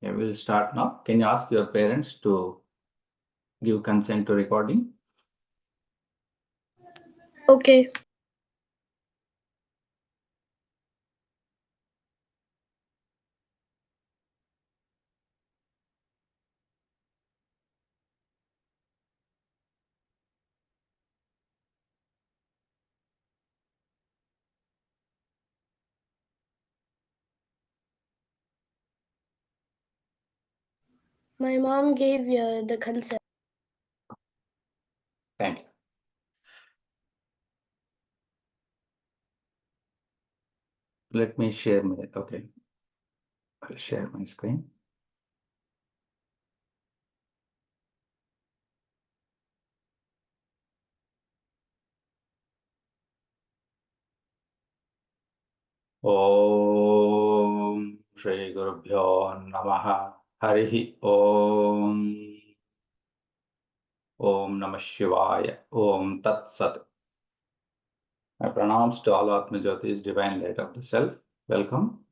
Yeah, we'll start now. Can you ask your parents to give consent to recording? Okay. My mom gave the consent. Thank you. Let me share my, okay. I'll share my screen. Om Shri Gurubhyo Namaha Harihi Om Om Namah Shivaya Om Tat Sat. My pranams to all Atma Jyotis, divine light of the self. Welcome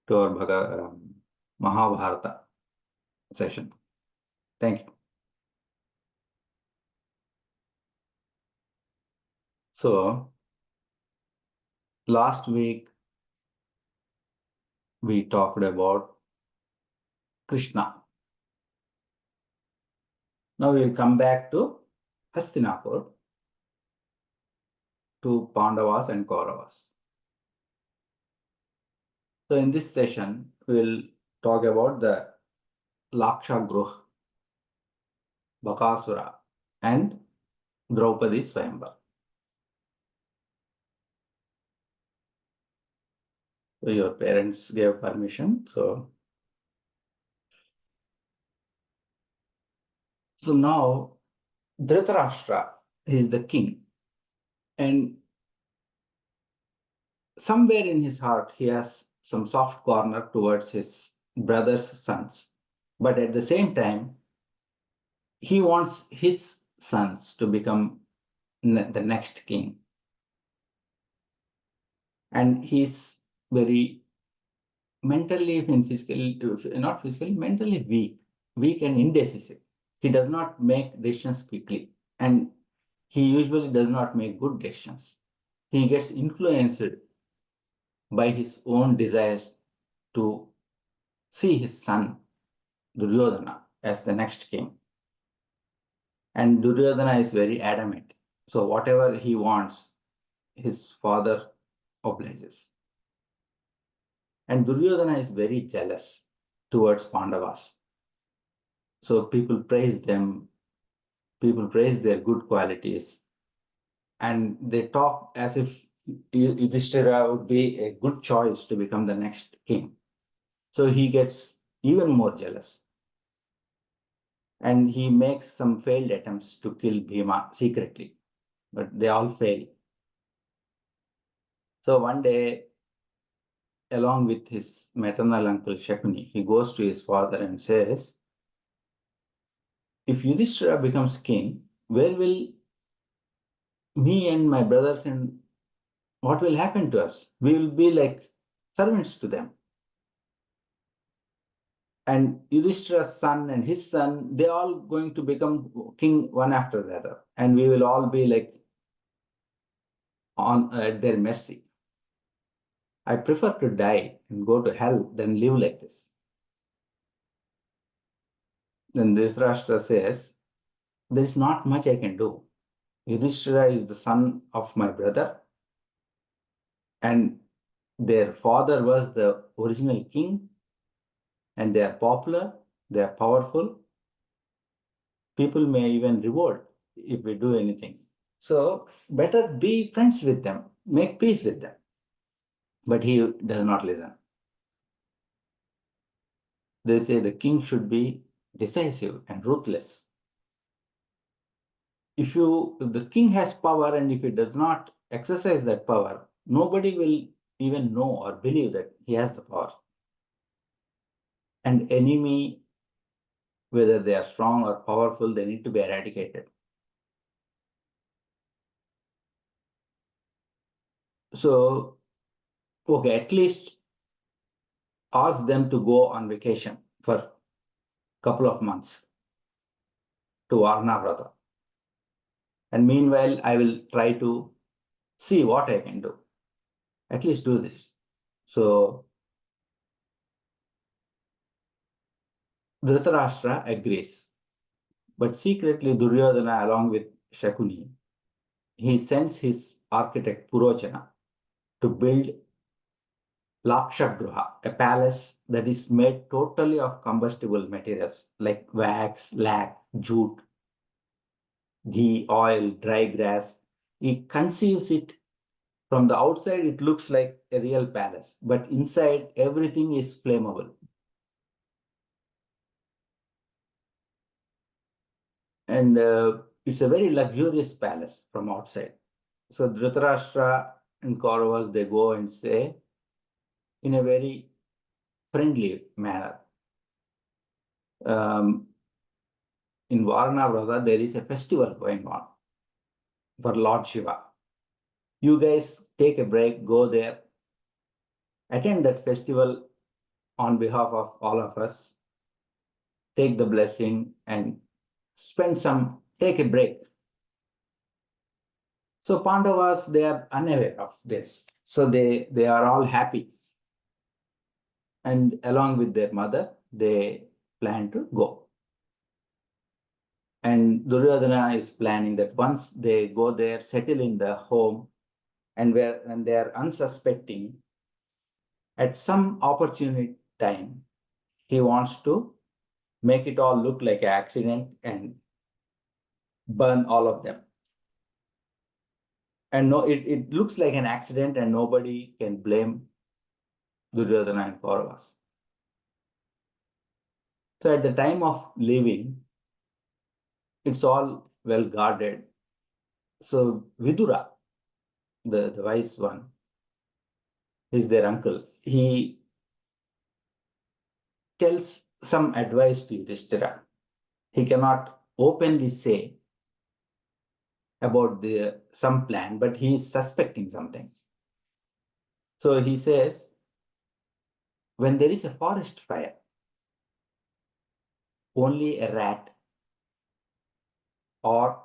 to our Mahabharata session. Thank you. So, last week we talked about Krishna. Now we'll come back to Hastinapur, to Pandavas and Kauravas. So in this session, we'll talk about the Lakshagruh, Bakasura, and Draupadi Swayamvar. So your parents gave permission. So now Dhritarashtra is the king, and somewhere in his heart he has some soft corner towards his brother's sons, but at the same time he wants his sons to become the next king, and he's very mentally and physically, not physically, mentally weak and indecisive. He does not make decisions quickly, and he usually does not make good decisions. He gets influenced by his own desires to see his son Duryodhana as the next king. And Duryodhana is very adamant. So whatever he wants, his father obliges. And Duryodhana is very jealous towards Pandavas. So people praise them, people praise their good qualities, and they talk as if Yudhishthira would be a good choice to become the next king. So he gets even more jealous. And he makes some failed attempts to kill Bhima secretly, but they all fail. So one day, along with his maternal uncle Shakuni, he goes to his father and says, if Yudhishthira becomes king, where will me and my brothers, and what will happen to us? We will be like servants to them. And Yudhishthira's son and his son, they all going to become king one after the other. And we will all be like on at their mercy. I prefer to die and go to hell than live like this. Then Dhritarashtra says, there is not much I can do. Yudhishthira is the son of my brother, and their father was the original king, and they are popular, they are powerful. People may even reward if we do anything. So better be friends with them, make peace with them. But he does not listen. They say the king should be decisive and ruthless. If the king has power and if he does not exercise that power, nobody will even know or believe that he has the power. And enemy, whether they are strong or powerful, they need to be eradicated. So, okay, at least asked them to go on vacation for a couple of months to Varnavrata. And meanwhile, I will try to see what I can do. At least do this. So Dhritarashtra agrees. But secretly, Duryodhana, along with Shakuni, he sends his architect Purochana to build Lakshagruha, a palace that is made totally of combustible materials like wax, lac, jute, ghee, oil, dry grass. He conceives it from the outside, it looks like a real palace, but inside everything is flammable. And it's a very luxurious palace from outside. So Dhritarashtra and Kauravas, they go and say in a very friendly manner. In Varanavrata, there is a festival going on for Lord Shiva. You guys take a break, go there, attend that festival on behalf of all of us, take the blessing and take a break. So Pandavas, they are unaware of this. So they are all happy. And along with their mother, they plan to go. And Duryodhana is planning that once they go there, settle in the home, and when they are unsuspecting, at some opportune time, he wants to make it all look like an accident and burn all of them. And no, it looks like an accident and nobody can blame Duryodhana and Kauravas. So at the time of leaving, it's all well guarded. So Vidura, the wise one, is their uncle. He tells some advice to Yudhishthira. He cannot openly say about some plan, but he is suspecting something. So he says, when there is a forest fire, only a rat or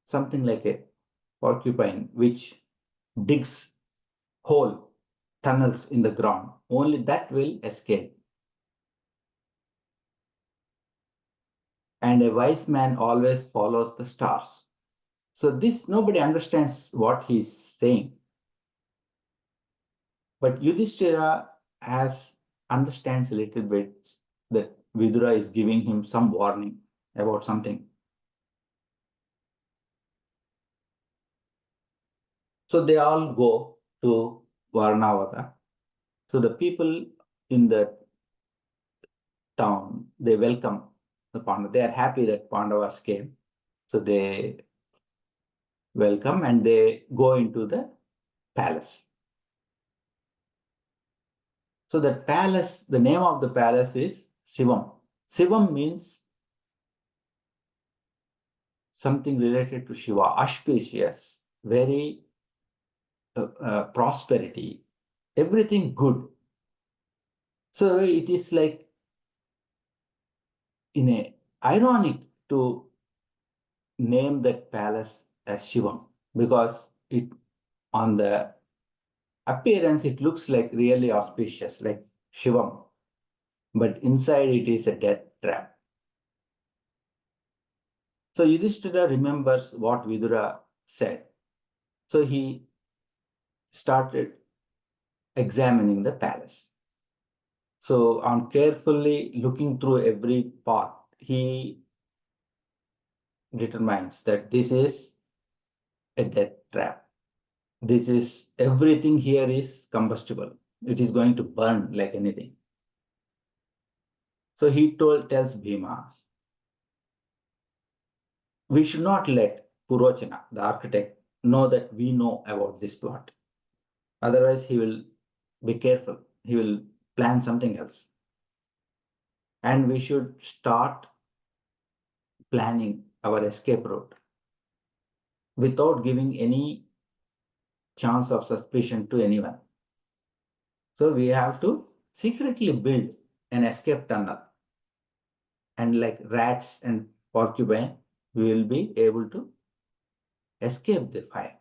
something like a porcupine which digs hole tunnels in the ground, only that will escape. And a wise man always follows the stars. So this, nobody understands what he's saying. But Yudhishthira understands a little bit that Vidura is giving him some warning about something. So they all go to Varnavata. So the people in the town, they welcome the Pandavas. They are happy that Pandavas came. So they welcome and they go into the palace. So that palace, the name of the palace is Shivam. Shivam means something related to Shiva, auspicious, very prosperity, everything good. So it is like ironic to name that palace as Shivam because it on the appearance it looks like really auspicious, like Shivam, but inside it is a death trap. So Yudhishthira remembers what Vidura said. So he started examining the palace. So on carefully looking through every part, he determines that this is a death trap. This is everything here is combustible. It is going to burn like anything. So he tells Bhima, we should not let Purochana, the architect, know that we know about this plot. Otherwise, he will be careful. He will plan something else. And we should start planning our escape route without giving any chance of suspicion to anyone. So we have to secretly build an escape tunnel, and like rats and porcupine, we will be able to escape the fire.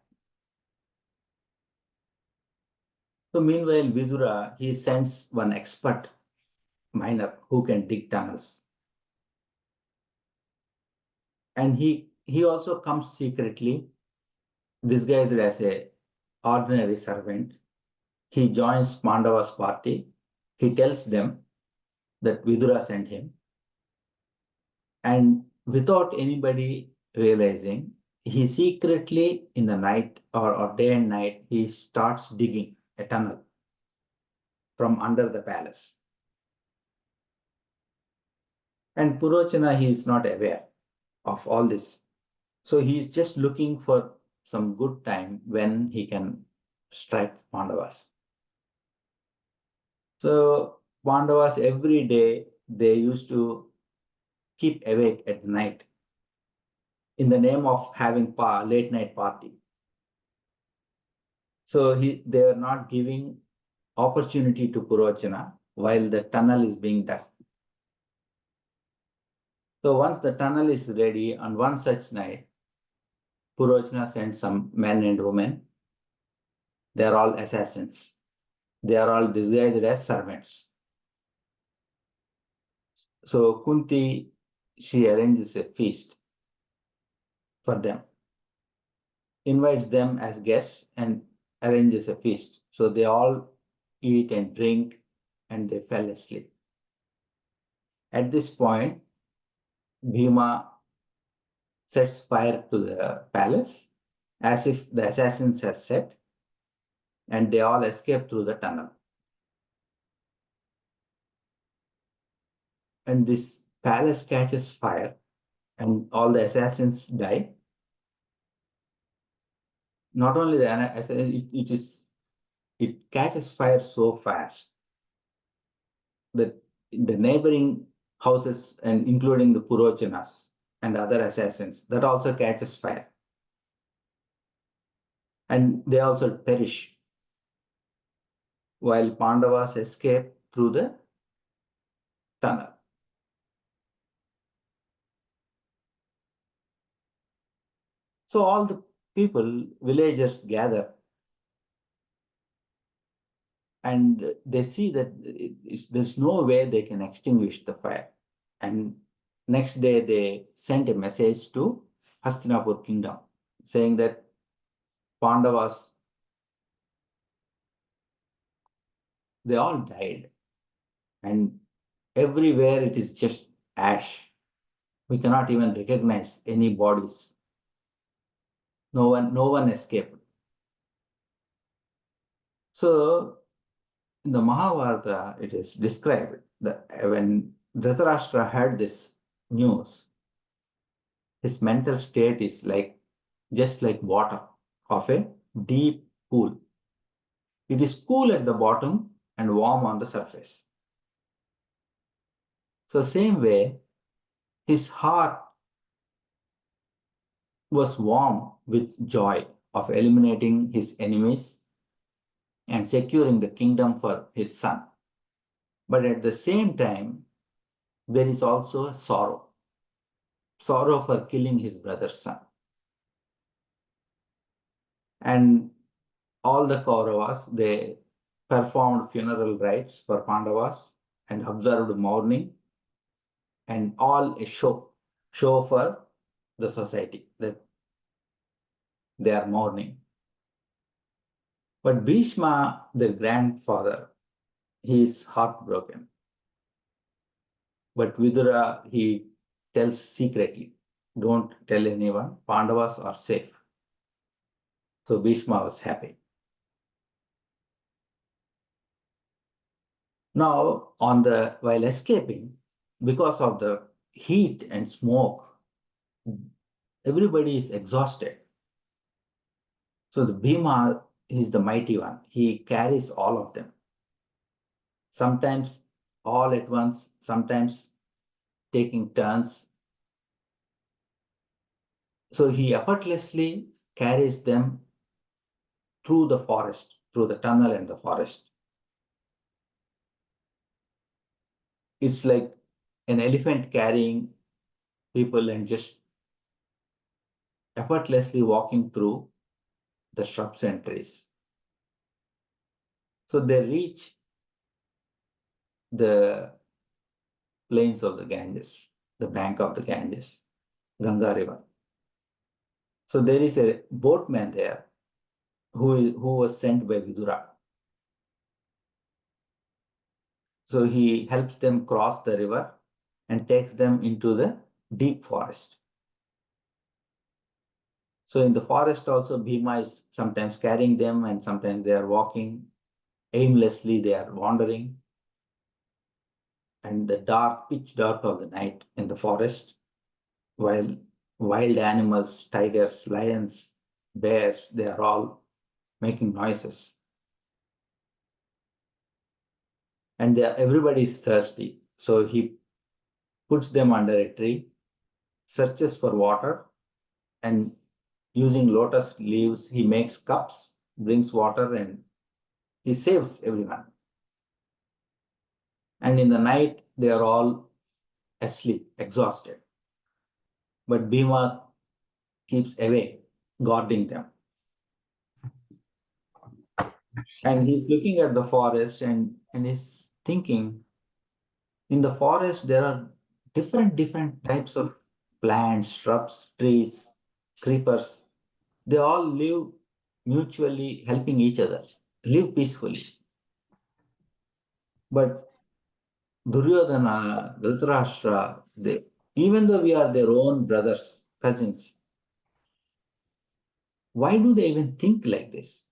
So meanwhile, Vidura, he sends one expert miner who can dig tunnels. And he also comes secretly, disguised as a ordinary servant. He joins Pandava's party. He tells them that Vidura sent him. And without anybody realizing, he secretly in the night or day and night, he starts digging a tunnel from under the palace. And Purochana, he is not aware of all this. So he is just looking for some good time when he can strike Pandavas. So Pandavas every day, they used to keep awake at night in the name of having late night party. So they are not giving opportunity to Purochana while the tunnel is being dug. So once the tunnel is ready, on one such night, Purochana sent some men and women. They are all assassins. They are all disguised as servants. So Kunti, she arranges a feast for them, invites them as guests and arranges a feast. So they all eat and drink and they fell asleep. At this point, Bhima sets fire to the palace as if the assassins had set, and they all escape through the tunnel. And this palace catches fire and all the assassins die. Not only it catches fire so fast that the neighboring houses, and including the Purochanas and other assassins, that also catches fire. And they also perish while Pandavas escape through the tunnel. So all the people, villagers gather, and they see that there's no way they can extinguish the fire. And next day they sent a message to Hastinapur kingdom saying that Pandavas, they all died, and everywhere it is just ash. We cannot even recognize any bodies. No one escaped. So in the Mahabharata, it is described that when Dhritarashtra heard this news, his mental state is just like water of a deep pool. It is cool at the bottom and warm on the surface. So same way, his heart was warm with joy of eliminating his enemies and securing the kingdom for his son. But at the same time, there is also a sorrow for killing his brother's son. And all the Kauravas, they performed funeral rites for Pandavas and observed mourning, and all a show for the society that they are mourning. But Bhishma, their grandfather, he is heartbroken. But Vidura, he tells secretly, don't tell anyone, Pandavas are safe. So Bhishma was happy. Now, while escaping, because of the heat and smoke, everybody is exhausted. So the Bhima is the mighty one. He carries all of them. Sometimes all at once, sometimes taking turns. So he effortlessly carries them through the forest, through the tunnel and the forest. it's like an elephant carrying people and just effortlessly walking through the shrubs and trees. So they reach the plains of the Ganges, the bank of the Ganges, Ganga River. So there is a boatman there who was sent by Vidura. So he helps them cross the river and takes them into the deep forest. So in the forest also, Bhima is sometimes carrying them and sometimes they are walking aimlessly, they are wandering. And the dark, pitch dark of the night in the forest, while wild animals, tigers, lions, bears, they are all making noises. And everybody is thirsty. So he puts them under a tree, searches for water, and using lotus leaves, he makes cups, brings water, and he saves everyone. And in the night, they are all asleep, exhausted. But Bhima keeps awake, guarding them. And he's looking at the forest and he's thinking, in the forest, there are different types of plants, shrubs, trees, creepers. They all live mutually helping each other, live peacefully. But Duryodhana, Dhritarashtra, even though we are their own brothers, cousins, why do they even think like this,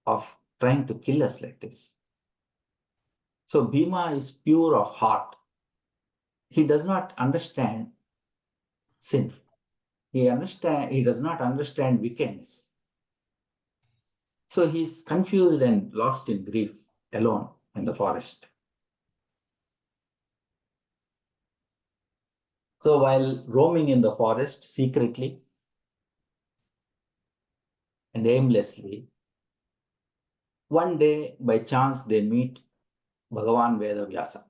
of trying to kill us like this? So Bhima is pure of heart. He does not understand sin. He does not understand wickedness. So he's confused and lost in grief alone in the forest. So while roaming in the forest secretly and aimlessly, one day by chance they meet Bhagavan Vedavyasa.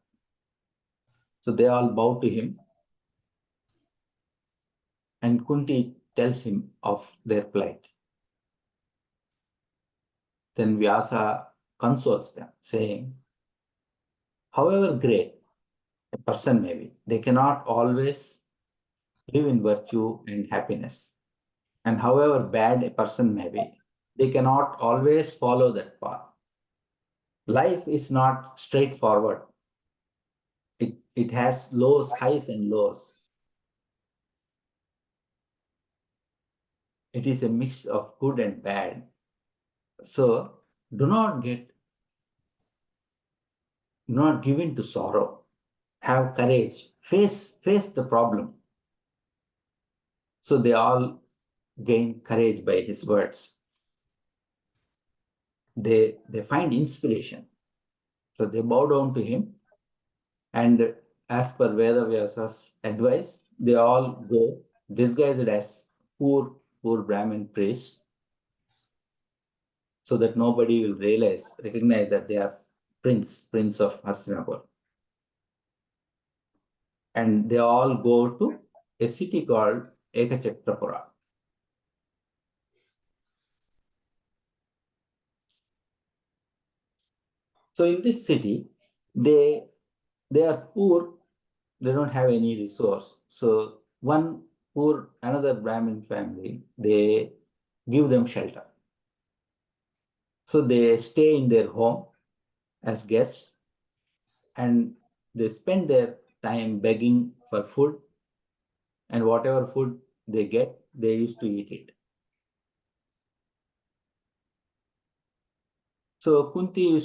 So they all bow to him and Kunti tells him of their plight. Then Vyasa consoles them, saying, however great a person may be, they cannot always live in virtue and happiness. And however bad a person may be, they cannot always follow that path. Life is not straightforward. It has lows, highs and lows. It is a mix of good and bad. So do not give in to sorrow. Have courage. Face the problem. So they all gain courage by his words. They find inspiration. So they bow down to him, and as per Vedavyasa's advice, they all go disguised as poor Brahmin priests, so that nobody will recognize that they are prince of Hastinapur. And they all go to a city called Ekachakrapura. So in this city, they are poor, they don't have any resource. So another Brahmin family, they give them shelter. So they stay in their home as guests and they spend their time begging for food, and whatever food they get, they used to eat it. So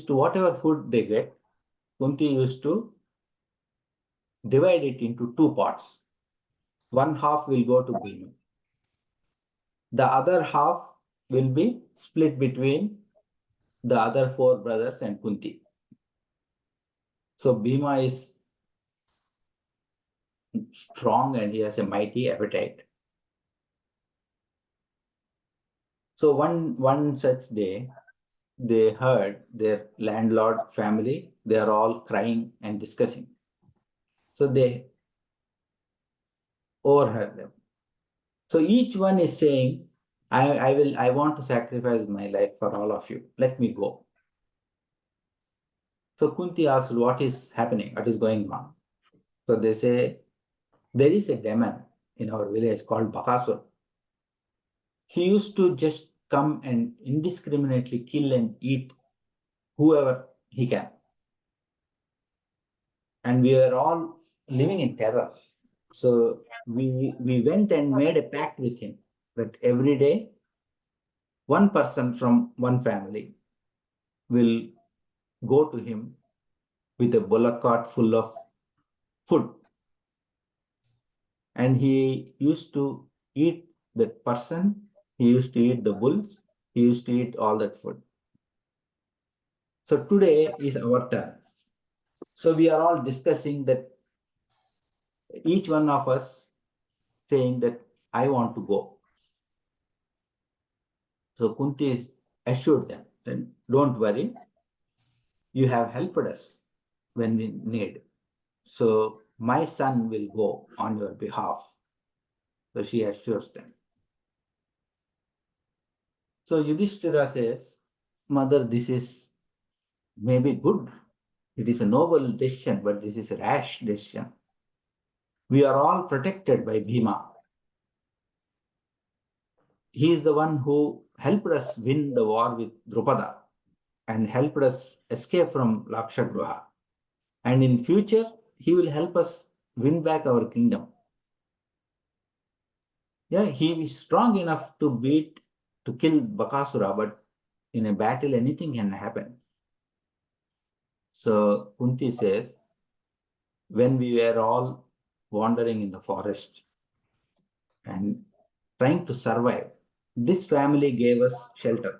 whatever food they get, Kunti used to divide it into two parts. One half will go to Bhima. The other half will be split between the other four brothers and Kunti. So Bhima is strong and he has a mighty appetite. So one such day, they heard their landlord family, they are all crying and discussing. So they overheard them. So each one is saying, I want to sacrifice my life for all of you. Let me go. So Kunti asked, what is happening? What is going on? So they say, there is a demon in our village called Bakasur. He used to just come and indiscriminately kill and eat whoever he can. And we were all living in terror. So we went and made a pact with him that every day one person from one family will go to him with a bullock cart full of food. And he used to eat that person, he used to eat the bulls, he used to eat all that food. So today is our turn. So we are all discussing that, each one of us saying that I want to go. So Kunti assured them, then don't worry, you have helped us when we need. So my son will go on your behalf. So she assures them. So Yudhishthira says, Mother, this is maybe good. It is a noble decision, but this is a rash decision. We are all protected by Bhima. He is the one who helped us win the war with Drupada and helped us escape from Lakshagruha. And in future, he will help us win back our kingdom. Yeah, he is strong enough to kill Bakasura, but in a battle, anything can happen. So Kunti says, when we were all wandering in the forest and trying to survive, this family gave us shelter.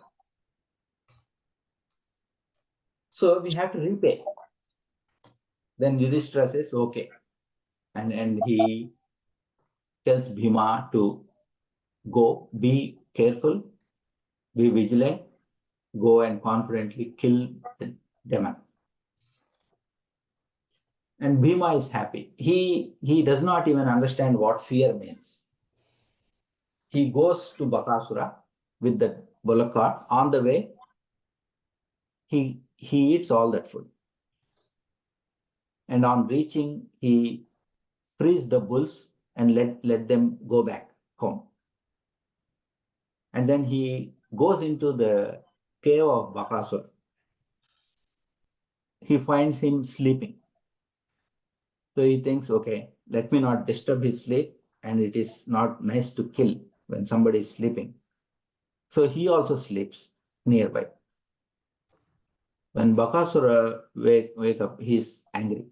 So we have to repay. Then Yudhishthira says, okay. And he tells Bhima to go, be careful, be vigilant, go and confidently kill the demon. And Bhima is happy. He does not even understand what fear means. He goes to Bakasura with the bullock cart. On the way, he eats all that food. And on reaching, he frees the bulls and let them go back home. And then he goes into the cave of Bakasura. He finds him sleeping. So he thinks, okay, let me not disturb his sleep, and it is not nice to kill when somebody is sleeping. So he also sleeps nearby. When Bakasura wake up, he's angry.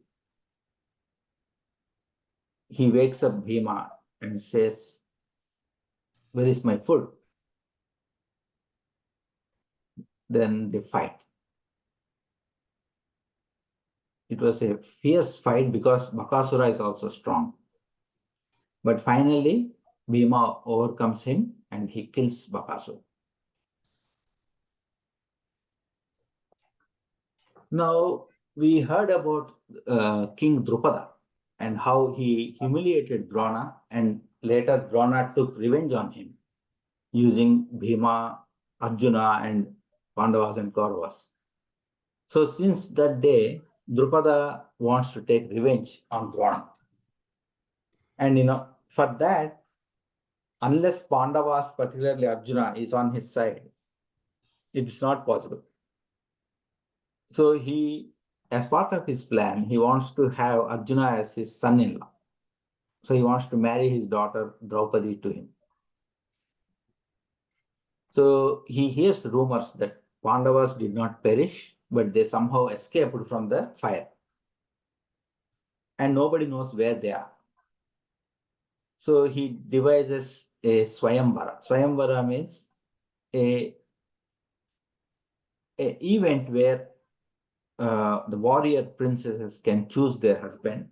He wakes up Bhima and says, where is my food? Then they fight. It was a fierce fight because Bakasura is also strong. But finally, Bhima overcomes him and he kills Bakasura. Now, we heard about King Drupada and how he humiliated Drona, and later Drona took revenge on him using Bhima, Arjuna, and Pandavas and Kauravas. So since that day, Drupada wants to take revenge on Drona. And for that, unless Pandavas, particularly Arjuna, is on his side, it's not possible. So he, as part of his plan, he wants to have Arjuna as his son-in-law. So he wants to marry his daughter Draupadi to him. So he hears rumors that Pandavas did not perish, but they somehow escaped from the fire. And nobody knows where they are. So he devises a Swayamvara. Swayamvara means a event where the warrior princesses can choose their husband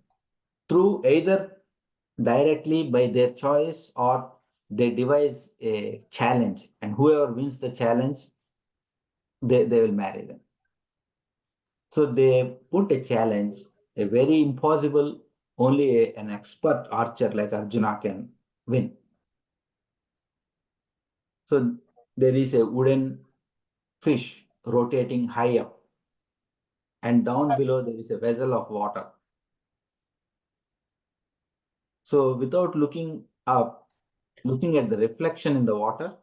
through either directly by their choice, or they devise a challenge, and whoever wins the challenge, they will marry them. So they put a challenge, a very impossible only an expert archer like Arjuna can win. So there is a wooden fish rotating high up, and down below there is a vessel of water. So without looking up, looking at the reflection in the water,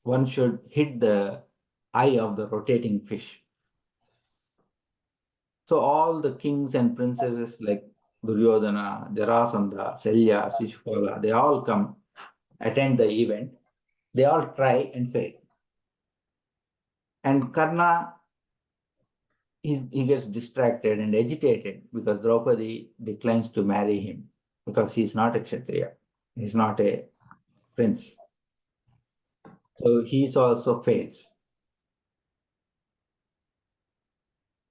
one should hit the eye of the rotating fish. So all the kings and princesses like Duryodhana, Jarasandha, Shalya, Shishupala, they all come attend the event. They all try and fail. And Karna, he gets distracted and agitated because Draupadi declines to marry him because he's not a Kshatriya. He's not a prince. So he also fails.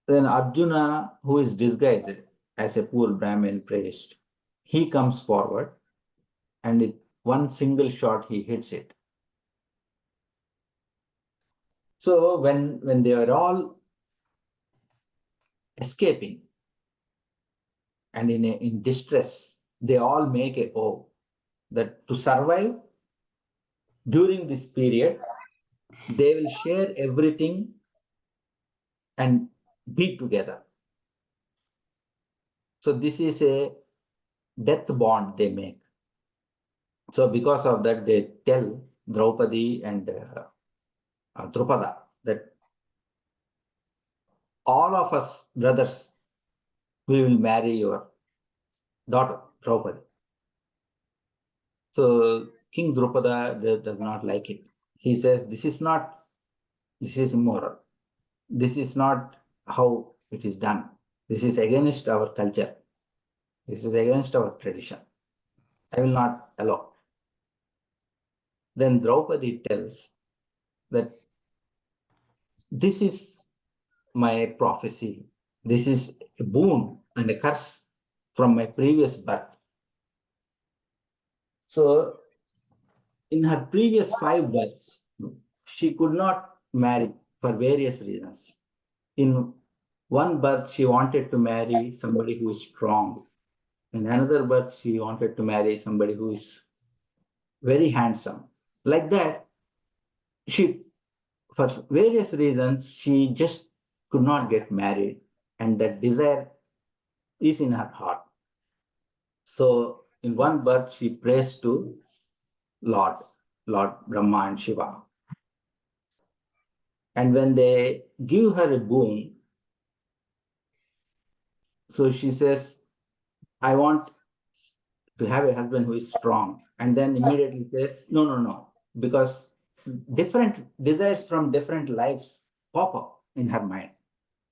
Then Arjuna, who is disguised as a poor Brahmin priest, he comes forward and with one single shot he hits it. So when they are all escaping and in distress, they all make a oath that to survive during this period, they will share everything and be together. So this is a death bond they make. So because of that, they tell Draupadi and Drupada that all of us brothers, we will marry your daughter, Draupadi. So King Drupada does not like it. He says, this is immoral. This is not how it is done. This is against our culture. This is against our tradition. I will not allow. Then Draupadi tells that this is my prophecy. This is a boon and a curse from my previous birth. So in her previous 5 births, she could not marry for various reasons. In one birth, she wanted to marry somebody who is strong. In another birth, she wanted to marry somebody who is very handsome. Like that, she, for various reasons, she just could not get married, and that desire is in her heart. So, in one birth, she prays to Lord, Lord Brahma and Shiva. And when they give her a boon, so she says, I want to have a husband who is strong. And then immediately says, no, no, no, because different desires from different lives pop up in her mind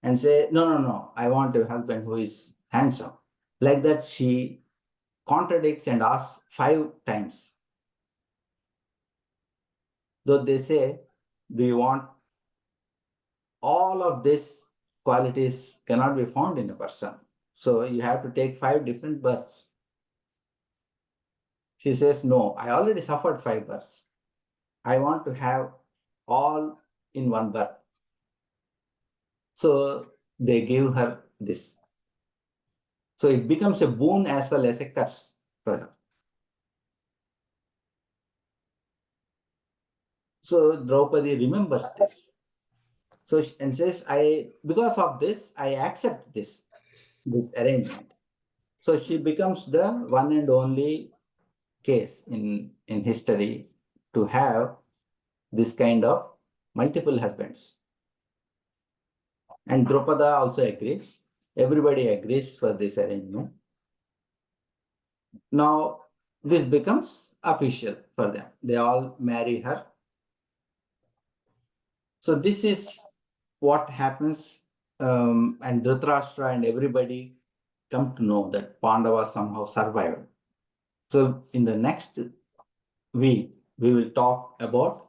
and say, no, no, no, I want a husband who is handsome. Like that, she contradicts and asks 5 times. Though they say, do you want all of these qualities cannot be found in a person. So you have to take 5 different births. She says, no, I already suffered 5 births. I want to have all in one birth. So they give her this. So it becomes a boon as well as a curse for her. So Draupadi remembers this. So and says, because of this, I accept this arrangement. So she becomes the one and only case in history to have this kind of multiple husbands. And Drupada also agrees. Everybody agrees for this arrangement. Now, this becomes official for them. They all marry her. So this is what happens, and Dhritarashtra and everybody come to know that Pandava somehow survived. So in the next week, we will talk about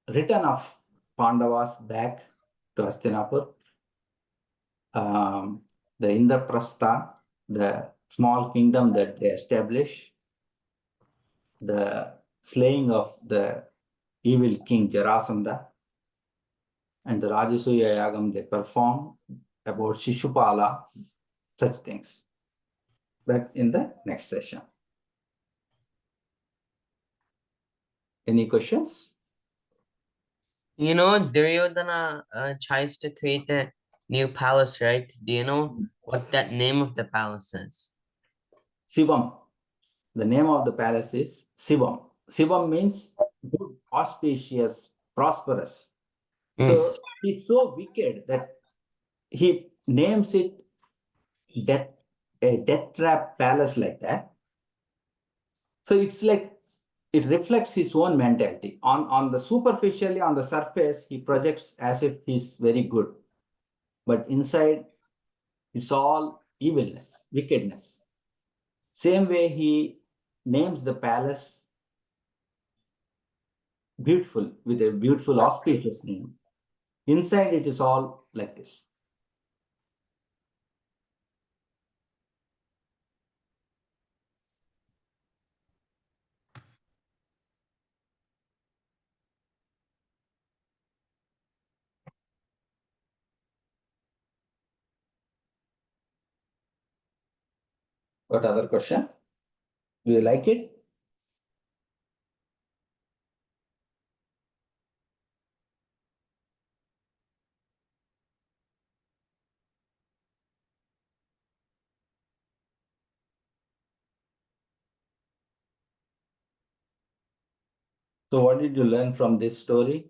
return of Pandavas back to Hastinapur, the Indraprastha, the small kingdom that they establish, the slaying of the evil king Jarasandha, and the Rajasuya Yagam they perform about Shishupala, such things. that in the next session. Any questions? Duryodhana tries to create a new palace, right? Do you know what that name of the palace is? Shivam. The name of the palace is Shivam. Shivam means good, auspicious, prosperous. So he's so wicked that he names it death, a death trap palace like that. So it's like it reflects his own mentality. On the superficially, on the surface, he projects as if he's very good. But inside, it's all evilness, wickedness. Same way he names the palace beautiful with a beautiful auspicious name. Inside it is all like this. What other question? Do you like it? So what did you learn from this story?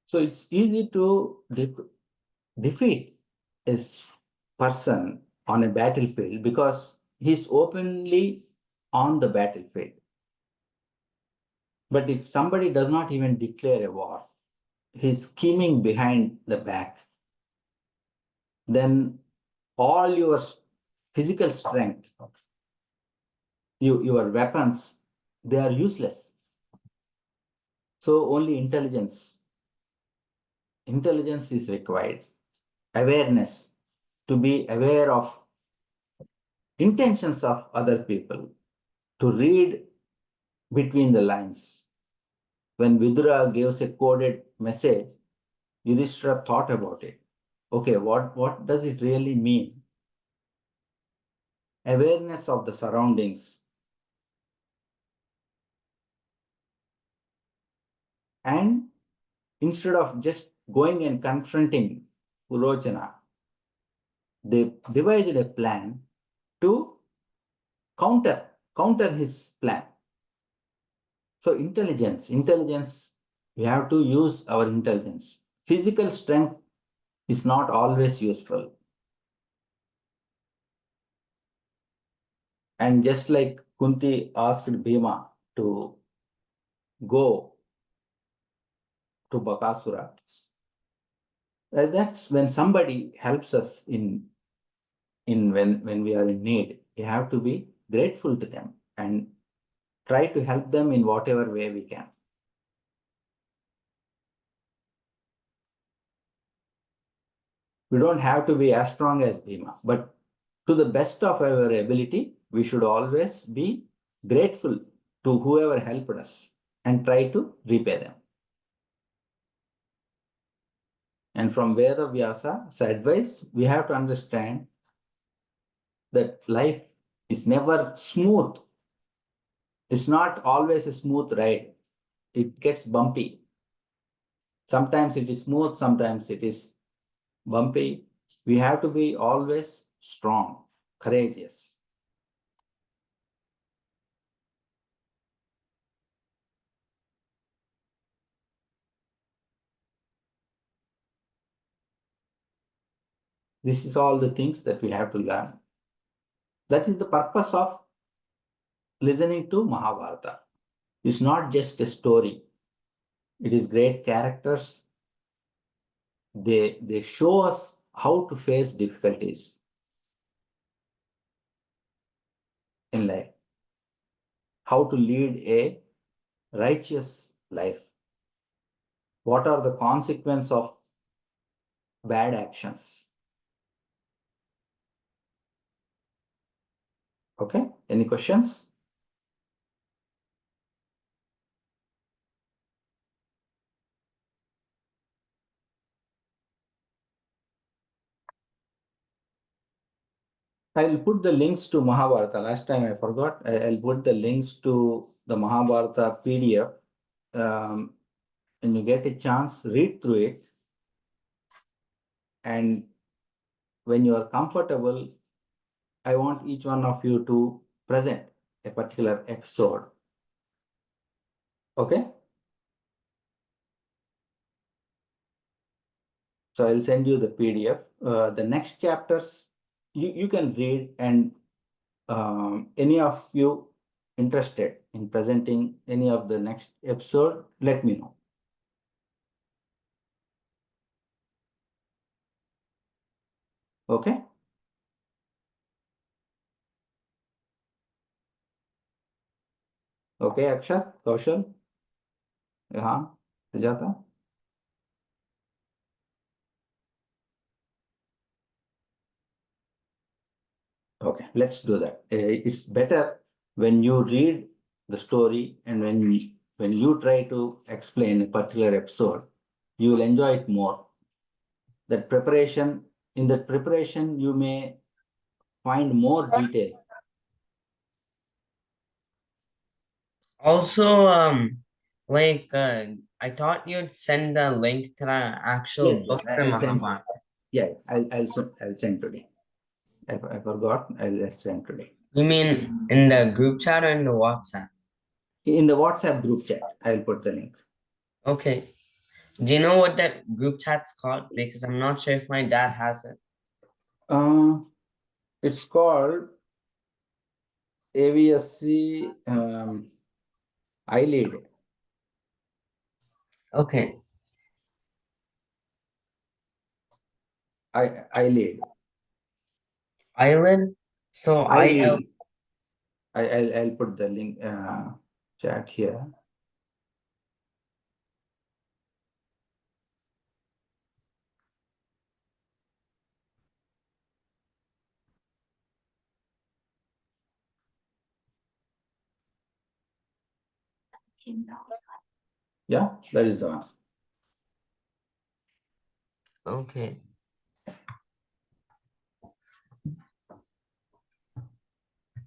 So it's easy to defeat a person on a battlefield because he's openly on the battlefield. But if somebody does not even declare a war, he's scheming behind the back, then all your physical strength, your weapons, they are useless. So only intelligence is required, awareness, to be aware of intentions of other people, to read between the lines. When Vidura gives a coded message, Yudhishthira thought about it. Okay, what does it really mean? Awareness of the surroundings. And instead of just going and confronting Urochana, they devised a plan to counter his plan. So intelligence, we have to use our intelligence. Physical strength is not always useful. And just like Kunti asked Bhima to go to Bakasura, that's when somebody helps us in when we are in need. We have to be grateful to them and try to help them in whatever way we can. We don't have to be as strong as Bhima, but to the best of our ability, we should always be grateful to whoever helped us and try to repay them. And from Veda Vyasa's advice, we have to understand that life is never smooth. It's not always a smooth ride. It gets bumpy. Sometimes it is smooth, sometimes it is bumpy. We have to be always strong, courageous. This is all the things that we have to learn. That is the purpose of listening to Mahabharata. It's not just a story. It is great characters. They show us how to face difficulties in life, how to lead a righteous life. What are the consequences of bad actions. Okay, any questions? I will put the links to Mahabharata. Last time I forgot. I'll put the links to the Mahabharata PDF. When you get a chance, read through it. And when you are comfortable, I want each one of you to present a particular episode. Okay? So I'll send you the PDF. The next chapters you can read, and any of you interested in presenting any of the next episode, let me know. Okay? Okay, Akshat, Kaushal, Sujata. Okay, let's do that. It's better when you read the story, and when you try to explain a particular episode, you will enjoy it more. That preparation, in that preparation, you may find more detail. Also, I thought you'd send a link to the actual Yes, book for I'll send. Mahabharata. Yeah, I'll send today. I forgot. I'll send today. You mean in the group chat or in the WhatsApp? In the WhatsApp group chat, I'll put the link. Okay. Do you know what that group chat's called? Because I'm not sure if my dad has it. It's called AVSC iLead. Okay. iLead. Island? So IL. iLead. I'll put the link chat here. Yeah, that is the one. Okay.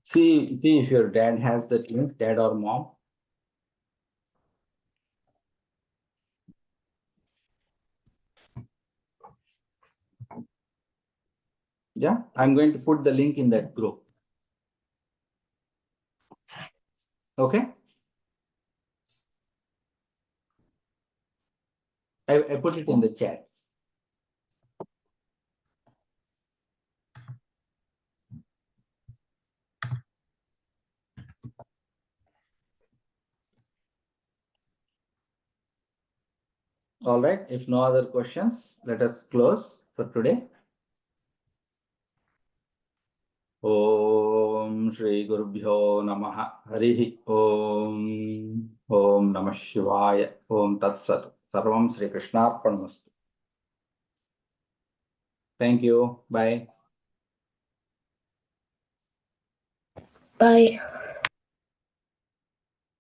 See if your dad has that link, dad or mom. Yeah, I'm going to put the link in that group. Okay. I put it in the chat. All right. If no other questions, let us close for today. Om Shri Gurubhyo Namaha Harihi Om Namah Shivaya Om Tat Sat Sarvam Shri Krishnarpanamastu. Thank you. Bye. Bye.